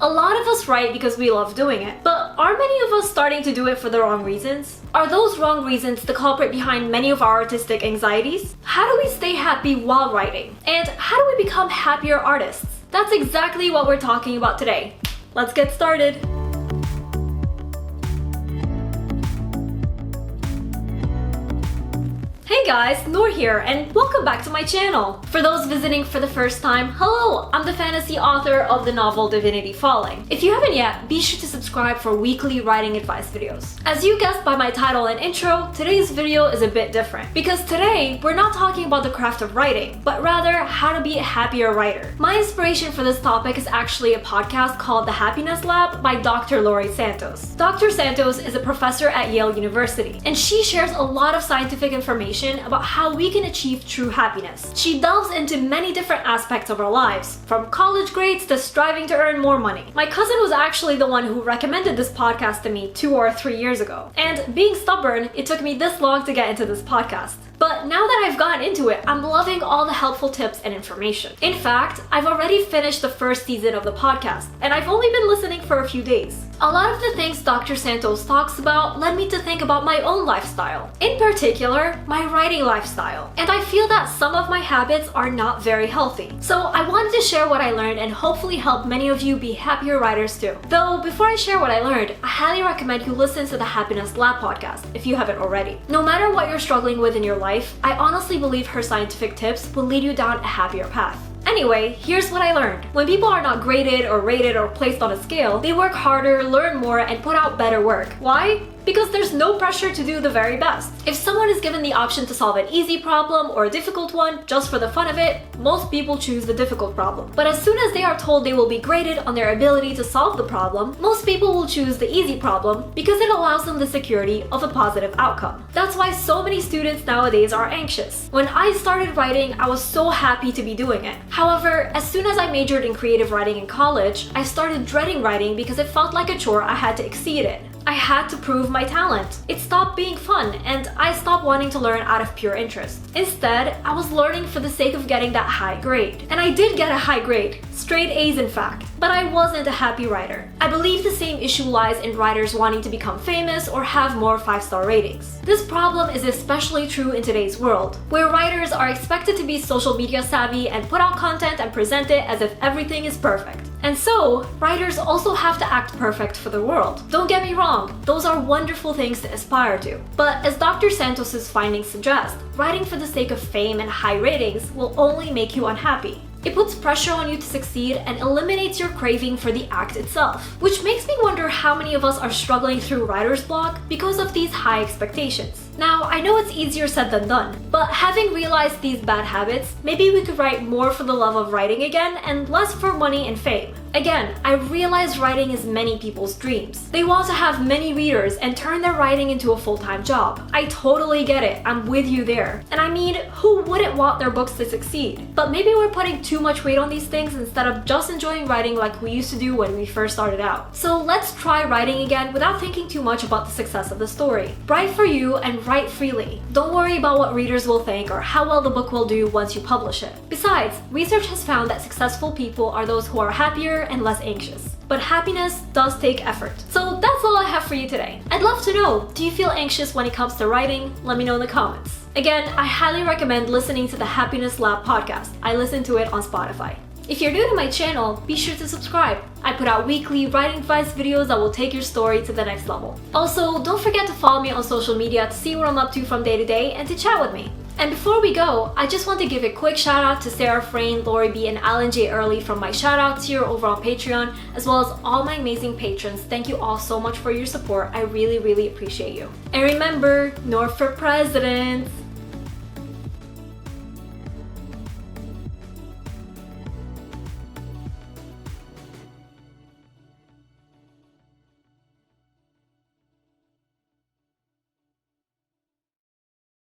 A lot of us write because we love doing it, but are many of us starting to do it for the wrong reasons? Are those wrong reasons the culprit behind many of our artistic anxieties? How do we stay happy while writing? And how do we become happier artists? That's exactly what we're talking about today. Let's get started. Hey guys, Nour here, and welcome back to my channel. For those visiting for the first time, hello! I'm the fantasy author of the novel Divinity Falling. If you haven't yet, be sure to subscribe for weekly writing advice videos. As you guessed by my title and intro, today's video is a bit different. Because today, we're not talking about the craft of writing, but rather how to be a happier writer. My inspiration for this topic is actually a podcast called The Happiness Lab by Dr. Laurie Santos. Dr. Santos is a professor at Yale University, and she shares a lot of scientific information about how we can achieve true happiness. She delves into many different aspects of our lives, from college grades to striving to earn more money. My cousin was actually the one who recommended this podcast to me 2 or 3 years ago. And being stubborn, it took me this long to get into this podcast. But now that I've gotten into it, I'm loving all the helpful tips and information. In fact, I've already finished the first season of the podcast, and I've only been listening for a few days. A lot of the things Dr. Santos talks about led me to think about my own lifestyle. In particular, my writing lifestyle. And I feel that some of my habits are not very healthy. So I wanted to share what I learned and hopefully help many of you be happier writers too. Though, before I share what I learned, I highly recommend you listen to the Happiness Lab podcast if you haven't already. No matter what you're struggling with in your life, I honestly believe her scientific tips will lead you down a happier path. Anyway, here's what I learned. When people are not graded or rated or placed on a scale, they work harder, learn more, and put out better work. Why? Because there's no pressure to do the very best. If someone is given the option to solve an easy problem or a difficult one just for the fun of it, most people choose the difficult problem. But as soon as they are told they will be graded on their ability to solve the problem, most people will choose the easy problem because it allows them the security of a positive outcome. That's why so many students nowadays are anxious. When I started writing, I was so happy to be doing it. However, as soon as I majored in creative writing in college, I started dreading writing because it felt like a chore I had to exceed in. I had to prove my talent. It stopped being fun, and I stopped wanting to learn out of pure interest. Instead, I was learning for the sake of getting that high grade. And I did get a high grade, straight A's in fact, but I wasn't a happy writer. I believe the same issue lies in writers wanting to become famous or have more 5-star ratings. This problem is especially true in today's world, where writers are expected to be social media savvy and put out content and present it as if everything is perfect. And so, writers also have to act perfect for the world. Don't get me wrong, those are wonderful things to aspire to. But as Dr. Santos's findings suggest, writing for the sake of fame and high ratings will only make you unhappy. It puts pressure on you to succeed and eliminates your craving for the act itself. Which makes me wonder how many of us are struggling through writer's block because of these high expectations. Now, I know it's easier said than done, but having realized these bad habits, maybe we could write more for the love of writing again and less for money and fame. Again, I realize writing is many people's dreams. They want to have many readers and turn their writing into a full-time job. I totally get it, I'm with you there. And I mean, who wouldn't want their books to succeed? But maybe we're putting too much weight on these things instead of just enjoying writing like we used to do when we first started out. So let's try writing again without thinking too much about the success of the story. Write for you and write freely. Don't worry about what readers will think or how well the book will do once you publish it. Besides, research has found that successful people are those who are happier and less anxious. But happiness does take effort. So that's all I have for you today. I'd love to know, do you feel anxious when it comes to writing? Let me know in the comments. Again, I highly recommend listening to the Happiness Lab podcast. I listen to it on Spotify. If you're new to my channel, be sure to subscribe. I put out weekly writing advice videos that will take your story to the next level. Also, don't forget to follow me on social media to see what I'm up to from day to day and to chat with me. And before we go, I just want to give a quick shout out to Sarah Frayne, Lori B, and Alan J. Early from my shout outs here over on Patreon, as well as all my amazing patrons. Thank you all so much for your support. I really, really appreciate you. And remember, Nour for president!